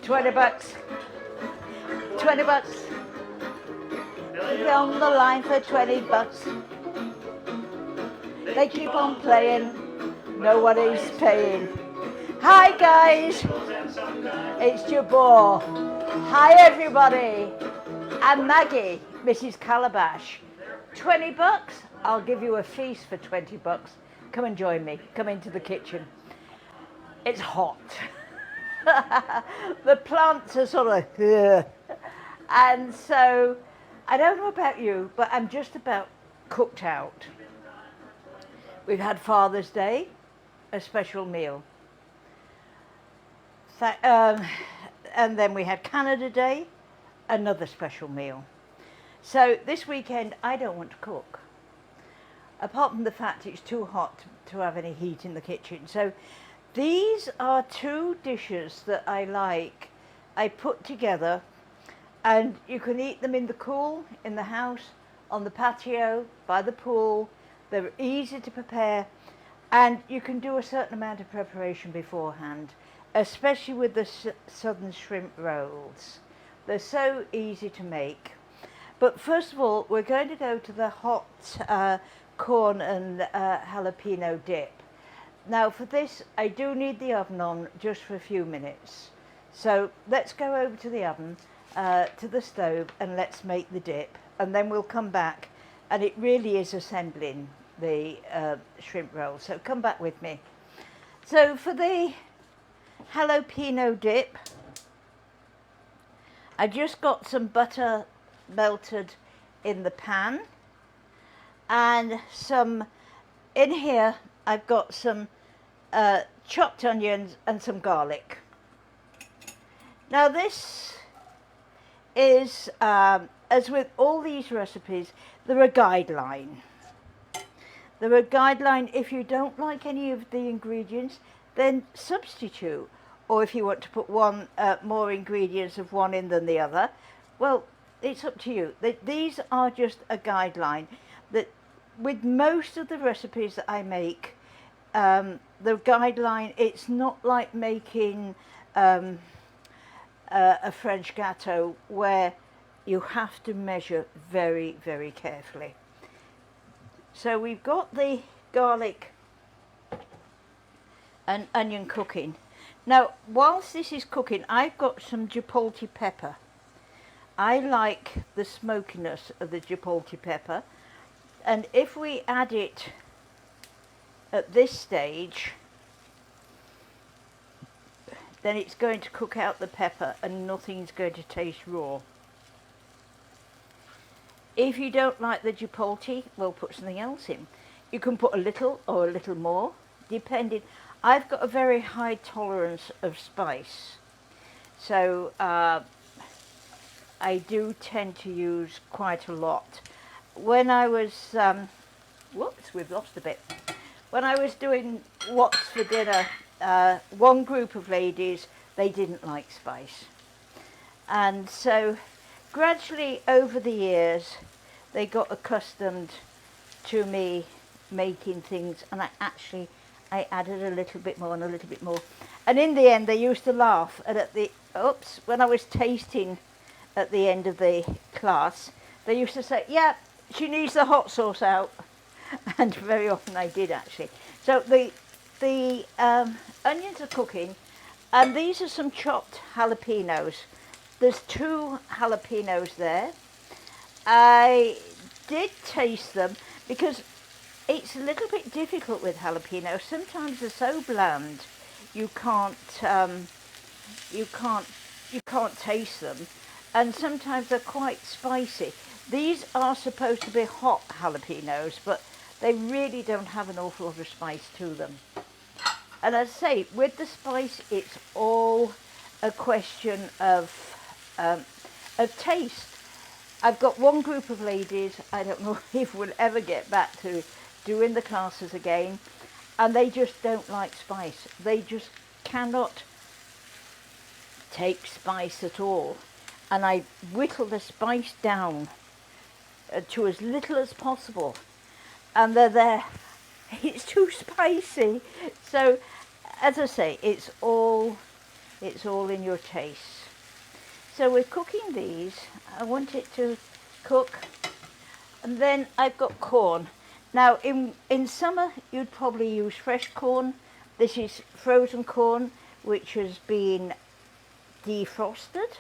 20 bucks. 20 bucks. They're on the line for 20 bucks. They keep on playing. Nobody's paying. Hi guys. It's Jabor. Hi everybody. I'm Maggie, Mrs. Calabash. 20 bucks? I'll give you a feast for 20 bucks. Come and join me. Come into the kitchen. It's hot. The plants are sort of, ugh. And so, I don't know about you, but I'm just about cooked out. We've had Father's Day, a special meal. And then we had Canada Day, another special meal. So this weekend, I don't want to cook. Apart from the fact it's too hot to have any heat in the kitchen. So these are two dishes that I like. I put together, and you can eat them in the cool, in the house, on the patio, by the pool. They're easy to prepare, and you can do a certain amount of preparation beforehand, especially with the southern shrimp rolls. They're so easy to make. But first of all, we're going to go to the hot corn and jalapeno dip. Now for this, I do need the oven on just for a few minutes. So let's go over to the oven, to the stove, and let's make the dip. And then we'll come back, and it really is assembling the shrimp roll. So come back with me. So for the jalapeno dip, I just got some butter melted in the pan, and some, in here I've got some chopped onions and some garlic. Now this is, as with all these recipes, they're a guideline. They're a guideline. If you don't like any of the ingredients, then substitute. Or if you want to put one more ingredients of one in than the other, well, it's up to you. These are just a guideline. That with most of the recipes that I make, the guideline, it's not like making a French gâteau where you have to measure very, very carefully. So we've got the garlic and onion cooking. Now, whilst this is cooking, I've got some chipotle pepper. I like the smokiness of the chipotle pepper, and if we add it at this stage, then it's going to cook out the pepper and nothing's going to taste raw. If you don't like the chipotle, well, put something else in. You can put a little or a little more, depending. I've got a very high tolerance of spice, so I do tend to use quite a lot. When I was, whoops, we've lost a bit. When I was doing What's for Dinner, one group of ladies, they didn't like spice. And so gradually over the years, they got accustomed to me making things, and I added a little bit more and a little bit more. And in the end, they used to laugh. And when I was tasting at the end of the class, they used to say, yeah, she needs the hot sauce out. And very often I did, actually. So the onions are cooking, and these are some chopped jalapenos. There's 2 jalapenos there. I did taste them because it's a little bit difficult with jalapenos. Sometimes they're so bland you can't taste them, and sometimes they're quite spicy. These are supposed to be hot jalapenos, but they really don't have an awful lot of spice to them. And as I say, with the spice, it's all a question of taste. I've got one group of ladies, I don't know if we'll ever get back to doing the classes again, and they just don't like spice. They just cannot take spice at all. And I whittle the spice down to as little as possible, and they're there. It's too spicy. So, as I say, it's all It's all in your taste. So we're cooking these. I want it to cook. And then I've got corn. Now in summer you'd probably use fresh corn. This is frozen corn which has been defrosted.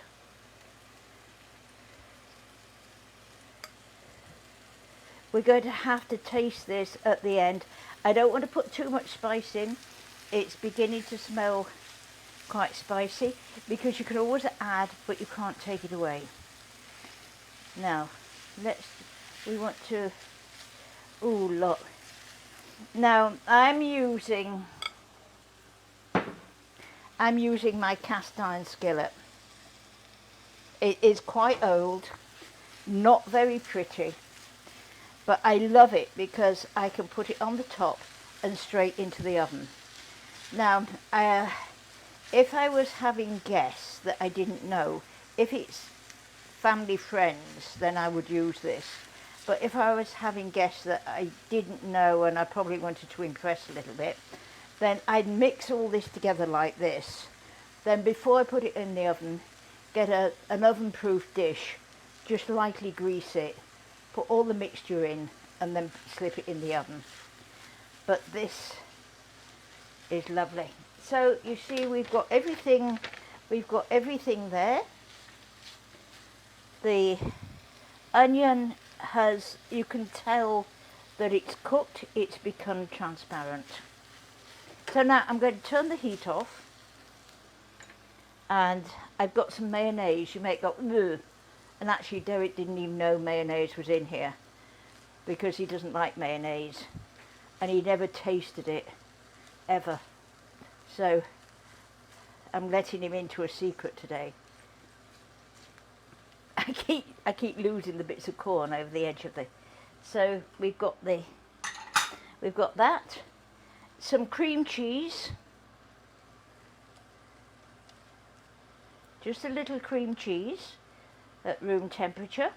We're going to have to taste this at the end. I don't want to put too much spice in. It's beginning to smell quite spicy because you can always add but you can't take it away. Now we want to, ooh, look. Now I'm using my cast iron skillet. It is quite old, not very pretty, but I love it because I can put it on the top and straight into the oven. Now, if I was having guests that I didn't know, if it's family friends, then I would use this. But if I was having guests that I didn't know and I probably wanted to impress a little bit, then I'd mix all this together like this. Then before I put it in the oven, get an oven-proof dish, just lightly grease it, put all the mixture in and then slip it in the oven. But this is lovely. So you see we've got everything there. The onion has, you can tell that it's cooked, it's become transparent. So now I'm going to turn the heat off, and I've got some mayonnaise. You may go, ugh. And actually Derek didn't even know mayonnaise was in here because he doesn't like mayonnaise and he never tasted it ever. So I'm letting him into a secret today. I keep losing the bits of corn over the edge of the. So we've got that, some cream cheese, just a little cream cheese at room temperature.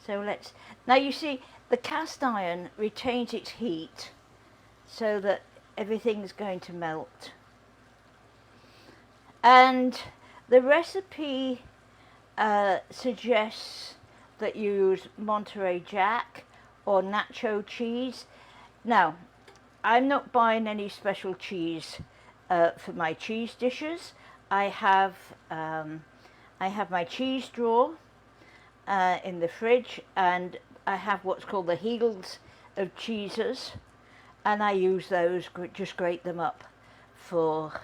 So now you see the cast iron retains its heat so that everything's going to melt. And the recipe suggests that you use Monterey Jack or nacho cheese. Now, I'm not buying any special cheese for my cheese dishes. I have my cheese drawer in the fridge, and I have what's called the heels of cheeses, and I use those, just grate them up for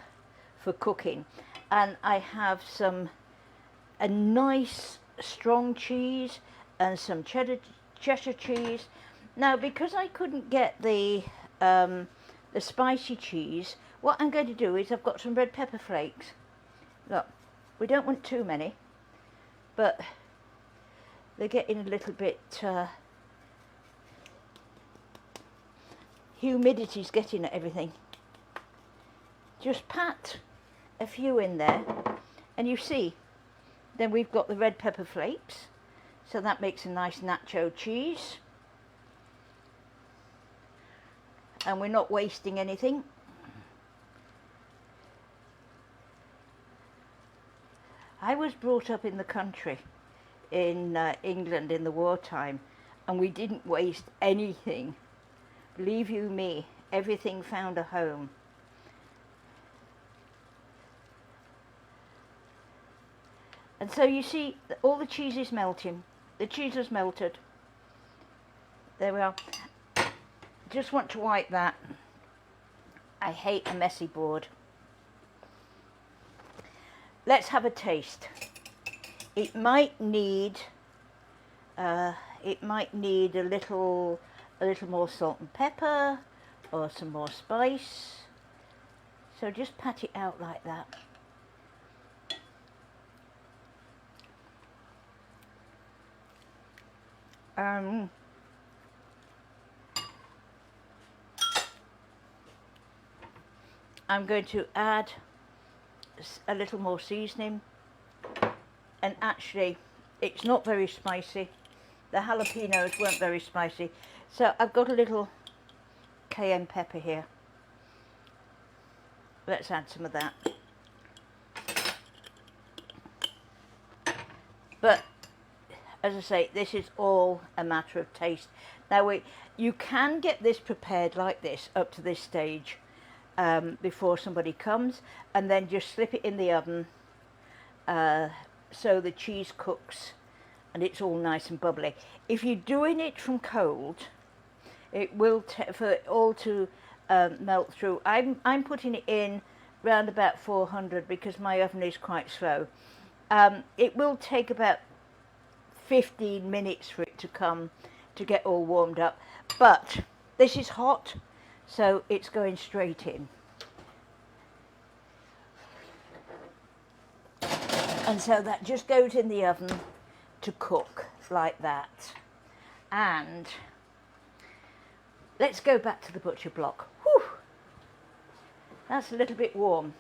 cooking. And I have a nice strong cheese and some Cheshire cheese. Now, because I couldn't get the spicy cheese, what I'm going to do is I've got some red pepper flakes. Look, we don't want too many, but they're getting a little bit, humidity's getting at everything. Just pat a few in there, and you see, then we've got the red pepper flakes, so that makes a nice nacho cheese. And we're not wasting anything. I was brought up in the country in England in the wartime, and we didn't waste anything. Believe you me, everything found a home. And so you see, all the cheese is melting. The cheese has melted. There we are. Just want to wipe that. I hate a messy board. Let's have a taste. It might need a little more salt and pepper, or some more spice. So just pat it out like that. I'm going to add a little more seasoning, and actually it's not very spicy. The jalapenos weren't very spicy, so I've got a little cayenne pepper here. let's add some of that. But as I say, this is all a matter of taste. Now you can get this prepared like this up to this stage before somebody comes, and then just slip it in the oven so the cheese cooks and it's all nice and bubbly. If you're doing it from cold, it will for it all to melt through. I'm putting it in round about 400 because my oven is quite slow. It will take about 15 minutes for it to come to get all warmed up, but this is hot, so it's going straight in. And so that just goes in the oven to cook like that. And let's go back to the butcher block. Whew. That's a little bit warm.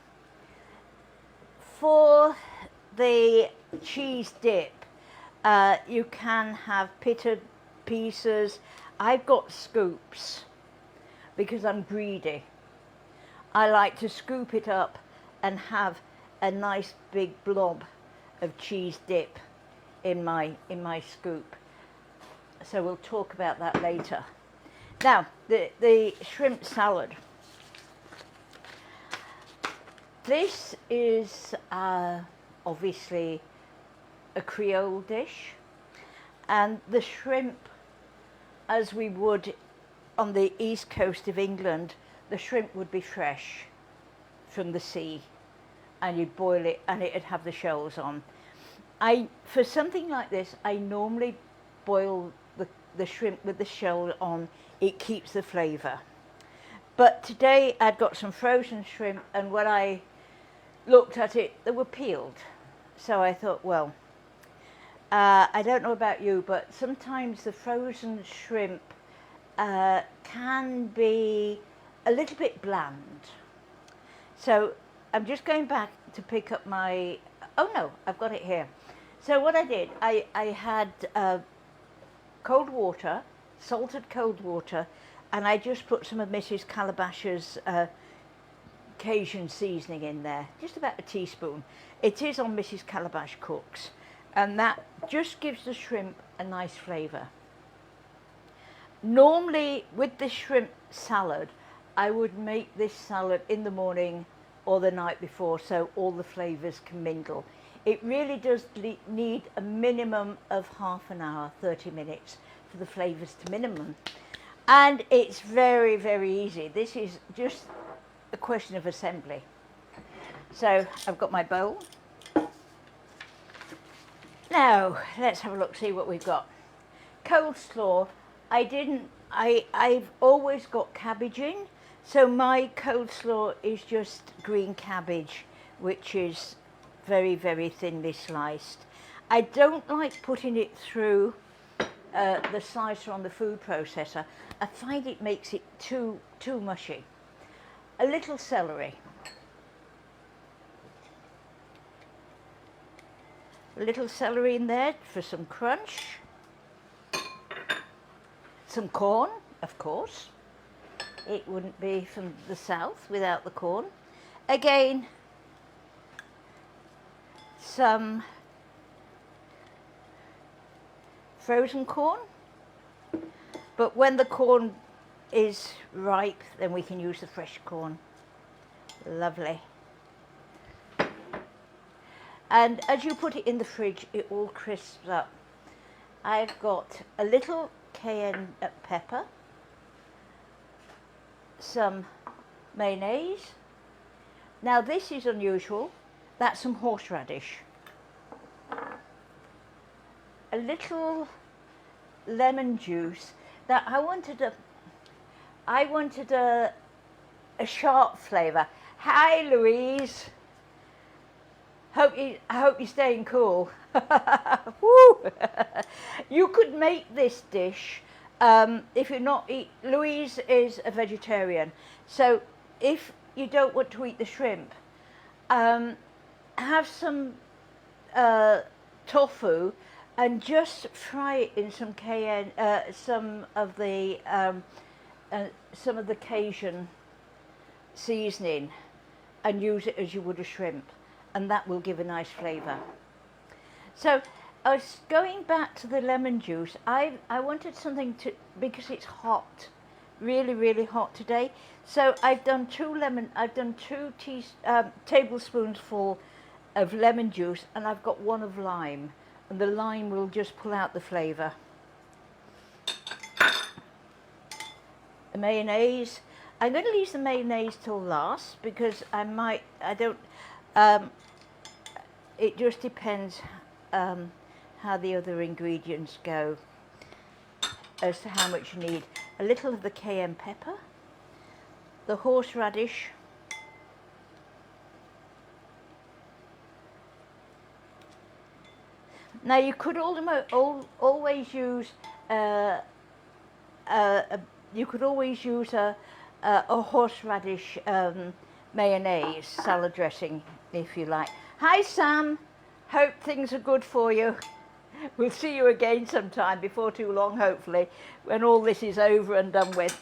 For the cheese dip, you can have pitted pieces. I've got scoops because I'm greedy. I like to scoop it up and have a nice big blob of cheese dip in my scoop. So we'll talk about that later. Now, the shrimp salad. This is obviously a Creole dish, and the shrimp, as we would on the east coast of England, the shrimp would be fresh from the sea, and you'd boil it and it'd have the shells on. For something like this, I normally boil the shrimp with the shell on. It keeps the flavour. But today I'd got some frozen shrimp, and when I looked at it, they were peeled. So I thought, well, I don't know about you, but sometimes the frozen shrimp can be a little bit bland. So I'm just going back to pick up my, oh no, I've got it here. So what I did, I had cold water, salted cold water, and I just put some of Mrs. Calabash's Cajun seasoning in there, just about a teaspoon. It is on Mrs. Calabash Cooks, and that just gives the shrimp a nice flavour. Normally with the shrimp salad, I would make this salad in the morning or the night before so all the flavours can mingle. It really does need a minimum of half an hour, 30 minutes for the flavours to minimum. And it's very, very easy. This is just a question of assembly. So I've got my bowl. Now let's have a look, see what we've got. Coleslaw, I've always got cabbage in, so my coleslaw is just green cabbage, which is very, very thinly sliced. I don't like putting it through the slicer on the food processor. I find it makes it too mushy. A little celery. A little celery in there for some crunch. Some corn, of course. It wouldn't be from the south without the corn. Again, some frozen corn, but when the corn is ripe, then we can use the fresh corn. Lovely. And as you put it in the fridge, it all crisps up. I've got a little cayenne pepper, some mayonnaise. Now this is unusual. That's some horseradish. A little lemon juice. Now I wanted a sharp flavour. Hi Louise. I hope you're staying cool. Woo. You could make this dish if you're not Louise is a vegetarian, so if you don't want to eat the shrimp, have some tofu and just fry it in some cayenne, some of the Cajun seasoning, and use it as you would a shrimp, and that will give a nice flavour. So I was going back to the lemon juice. I wanted something to, because it's hot, really hot today. So I've done two tablespoons full of lemon juice, and I've got one of lime, and the lime will just pull out the flavour. The mayonnaise, I'm going to leave the mayonnaise till last because it just depends how the other ingredients go as to how much you need. A little of the cayenne pepper, the horseradish, now you could always use a horseradish mayonnaise salad dressing if you like. Hi Sam, hope things are good for you. We'll see you again sometime before too long, hopefully, when all this is over and done with.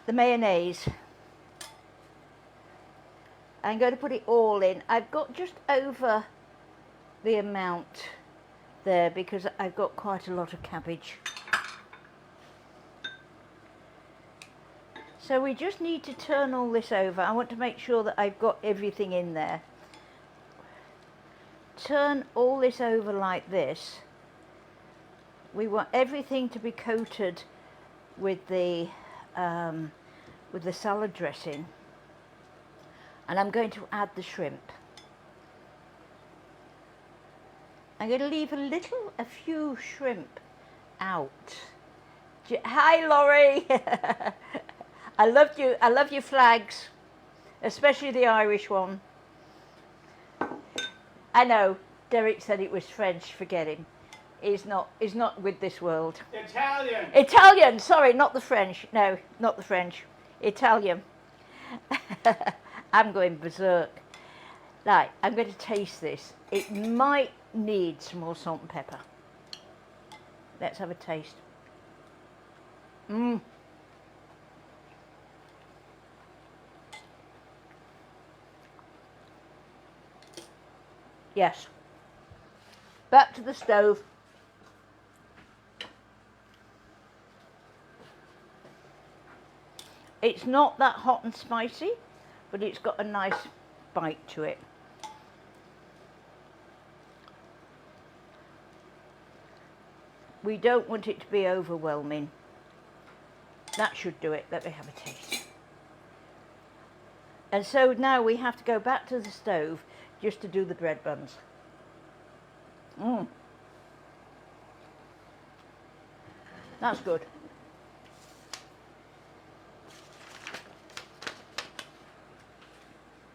The mayonnaise, I'm going to put it all in. I've got just over the amount there because I've got quite a lot of cabbage. So we just need to turn all this over. I want to make sure that I've got everything in there. Turn all this over like this. We want everything to be coated with the salad dressing. And I'm going to add the shrimp. I'm going to leave a few shrimp out. Hi Laurie. I love your flags, especially the Irish one. I know, Derek said it was French, forget him. He's not with this world. Italian! Italian, sorry, not the French. No, not the French. Italian. I'm going berserk. Right, I'm going to taste this. It might need some more salt and pepper. Let's have a taste. Yes. Back to the stove. It's not that hot and spicy, but it's got a nice bite to it. We don't want it to be overwhelming. That should do it. Let me have a taste. And so now we have to go back to the stove just to do the bread buns. That's good.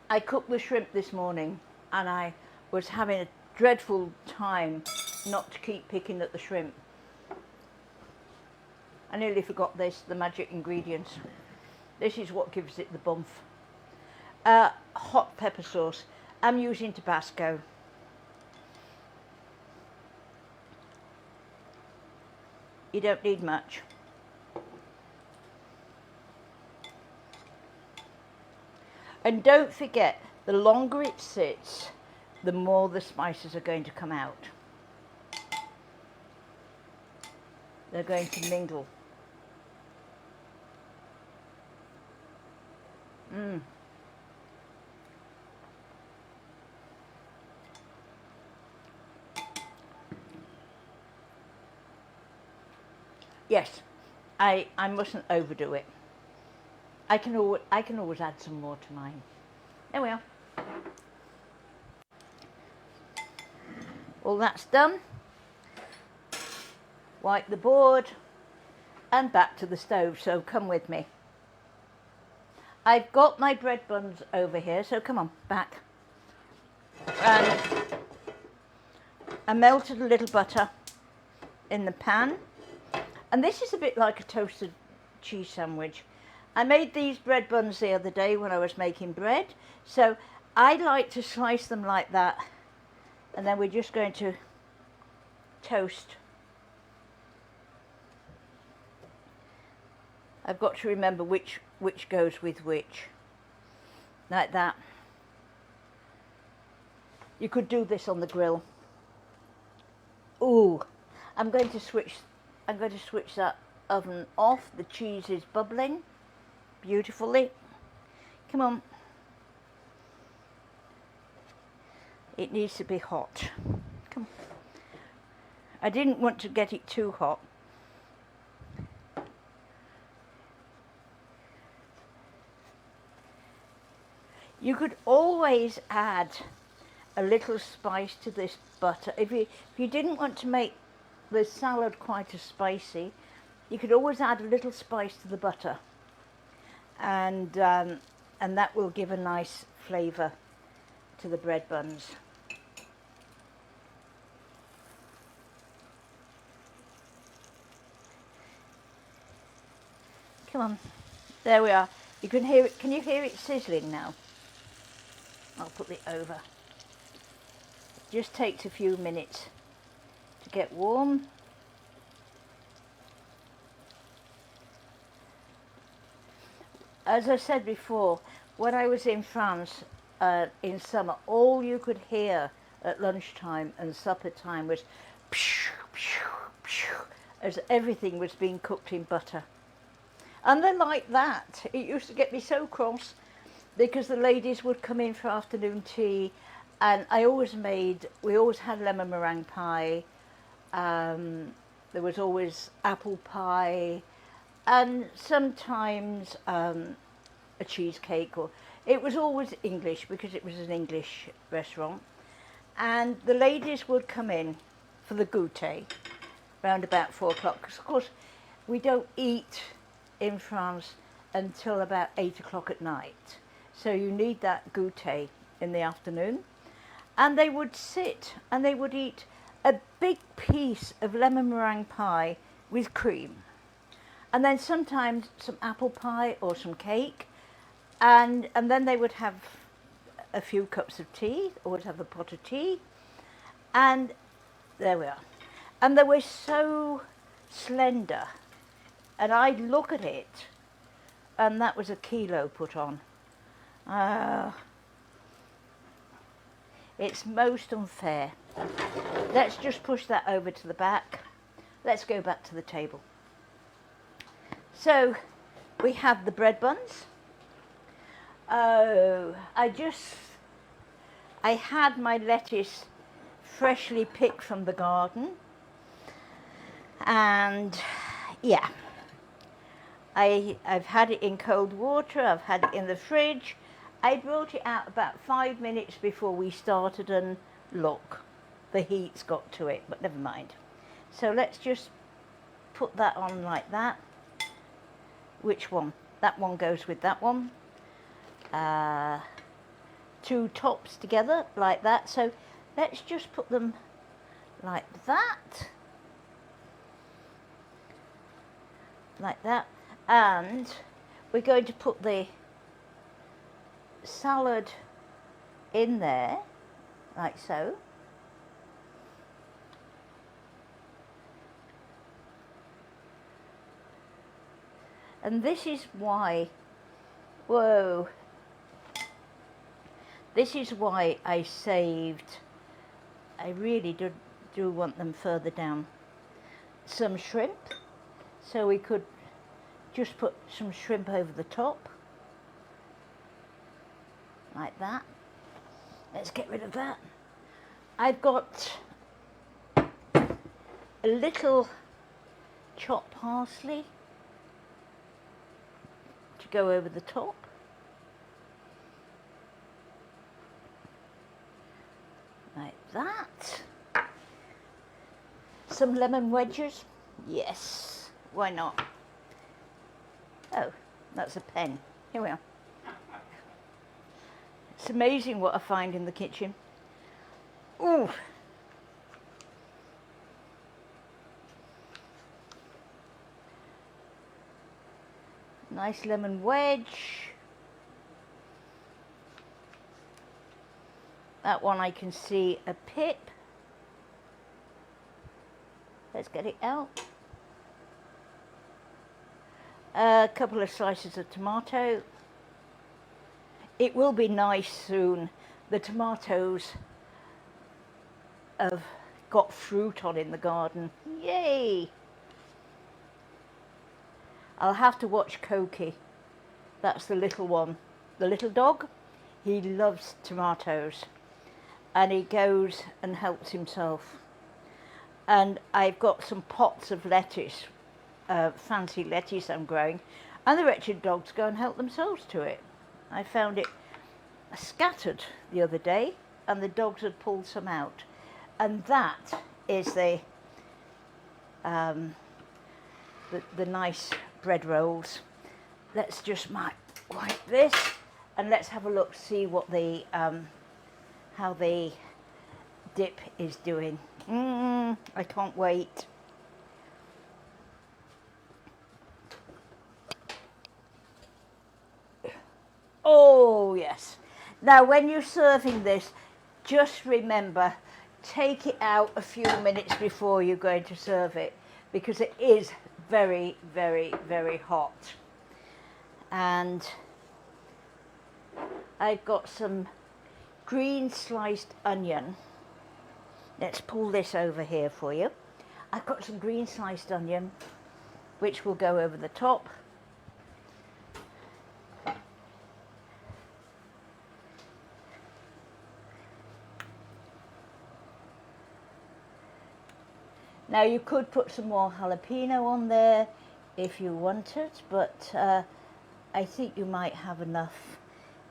I cooked the shrimp this morning and I was having a dreadful time not to keep picking at the shrimp. I nearly forgot this, the magic ingredients. This is what gives it the bump. Hot pepper sauce. I'm using Tabasco. You don't need much. And don't forget, the longer it sits, the more the spices are going to come out. They're going to mingle. Yes, I mustn't overdo it. I can always add some more to mine. There we are. All that's done. Wipe the board and back to the stove, so come with me. I've got my bread buns over here, so come on, back. And I melted a little butter in the pan. And this is a bit like a toasted cheese sandwich. I made these bread buns the other day when I was making bread. So I like to slice them like that. And then we're just going to toast. I've got to remember which goes with which. Like that. You could do this on the grill. Ooh, I'm going to switch that oven off. The cheese is bubbling beautifully. Come on. It needs to be hot. Come on. I didn't want to get it too hot. You could always add a little spice to this butter. If you didn't want to make the salad quite as spicy, you could always add a little spice to the butter, and that will give a nice flavour to the bread buns. Come on, there we are. You can hear it. Can you hear it sizzling now? I'll put it over. It just takes a few minutes to get warm. As I said before, when I was in France in summer, all you could hear at lunchtime and supper time was pshh, pshh, pshh, as everything was being cooked in butter. And they're like that. It used to get me so cross because the ladies would come in for afternoon tea, and we always had lemon meringue pie, there was always apple pie, and sometimes a cheesecake, or it was always English because it was an English restaurant. And the ladies would come in for the goûter round about 4 o'clock, because of course we don't eat in France until about 8 o'clock at night. So you need that goûter in the afternoon. And they would sit and they would eat a big piece of lemon meringue pie with cream. And then sometimes some apple pie or some cake. And then they would have a few cups of tea, or would have a pot of tea. And there we are. And they were so slender. And I'd look at it, and that was a kilo put on. It's most unfair. Let's just push that over to the back. Let's go back to the table. So we have the bread buns. Oh, I had my lettuce freshly picked from the garden, and yeah, I've had it in cold water, I've had it in the fridge. I brought it out about 5 minutes before we started, and look, the heat's got to it, but never mind. So let's just put that on like that. Which one? That one goes with that one. 2 tops together like that. So let's just put them like that. Like that. And we're going to put the salad in there, like so. And this is why, whoa, this is why I saved, I really do want them further down, some shrimp. So we could just put some shrimp over the top, like that. Let's get rid of that. I've got a little chopped parsley to go over the top. Like that. Some lemon wedges. Yes, why not? Oh, that's a pen. Here we are. It's amazing what I find in the kitchen. Ooh. Nice lemon wedge. That one I can see a pip. Let's get it out. A couple of slices of tomato. It will be nice soon. The tomatoes have got fruit on in the garden. Yay! I'll have to watch Koki. That's the little one. The little dog. He loves tomatoes. And he goes and helps himself. And I've got some pots of lettuce, fancy lettuce I'm growing, and the wretched dogs go and help themselves to it. I found it scattered the other day, and the dogs had pulled some out. And that is the nice bread rolls. Let's just wipe this, and let's have a look, see what the how the dip is doing. I can't wait. Oh yes. Now when you're serving this, just remember, take it out a few minutes before you're going to serve it, because it is very, very, very hot. And I've got some green sliced onion. Let's pull this over here for you. I've got some green sliced onion, which will go over the top. Now you could put some more jalapeno on there if you wanted, but I think you might have enough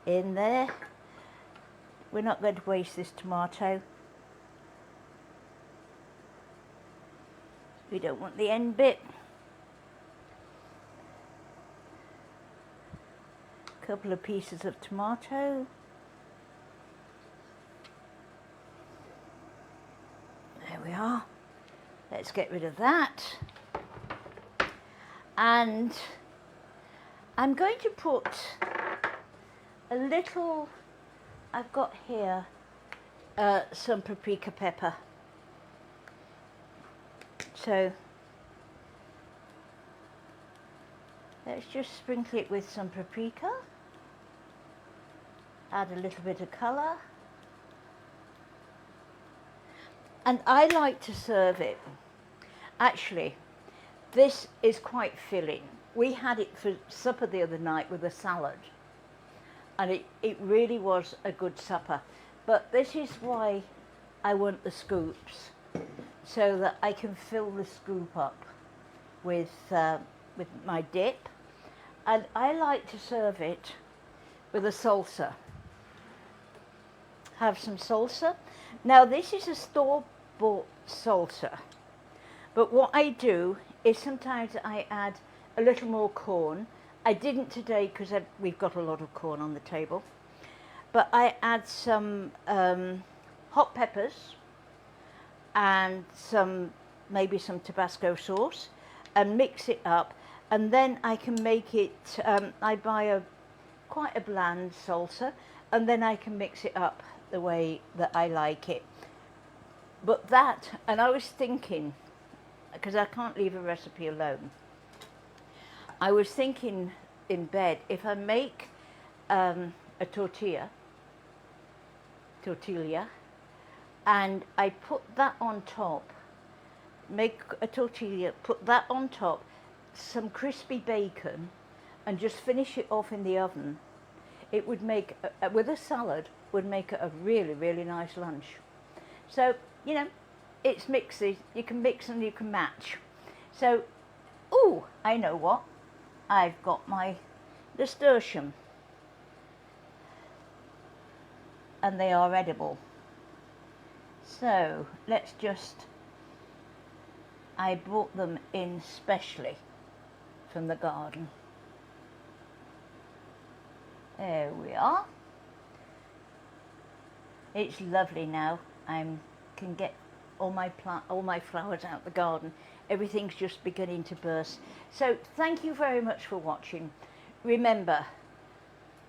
in there. We're not going to waste this tomato. We don't want the end bit. A couple of pieces of tomato. There we are. Let's get rid of that. And I'm going to put a little, I've got here some paprika pepper. So let's just sprinkle it with some paprika. Add a little bit of colour. And I like to serve it. Actually, this is quite filling. We had it for supper the other night with a salad. And it really was a good supper. But this is why I want the scoops, so that I can fill the scoop up with my dip. And I like to serve it with a salsa. Have some salsa. Now this is a store-bought salsa, but what I do is sometimes I add a little more corn. I didn't today because we've got a lot of corn on the table, but I add some hot peppers and maybe some Tabasco sauce, and mix it up, and then I can make it, I buy quite a bland salsa, and then I can mix it up the way that I like it. But that, and I was thinking, because I can't leave a recipe alone, I was thinking in bed, if I make a tortilla, and I put that on top, make a tortilla, put that on top, some crispy bacon, and just finish it off in the oven, it would make, with a salad, would make it a really, really nice lunch. So, you know, it's mixes, you can mix and you can match. So, ooh, I know what, I've got my nasturtium, and they are edible. So, let's just, I brought them in specially from the garden. There we are. It's lovely now. I can get all my flowers out the garden. Everything's just beginning to burst. So thank you very much for watching. Remember,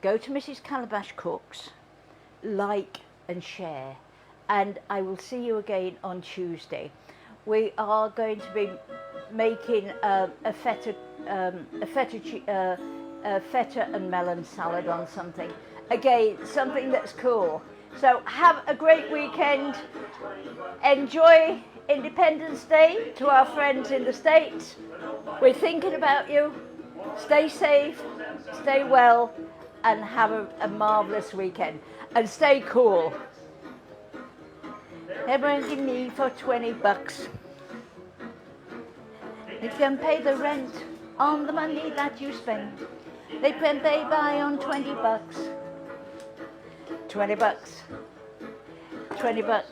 go to Mrs. Calabash Cooks, like and share, and I will see you again on Tuesday. We are going to be making a feta and melon salad on something. Again, something that's cool. So have a great weekend. Enjoy Independence Day to our friends in the States. We're thinking about you. Stay safe, stay well, and have a marvellous weekend. And stay cool. They're bringing me for $20. You can pay the rent on the money that you spend. They can pay by on $20. $20. $20.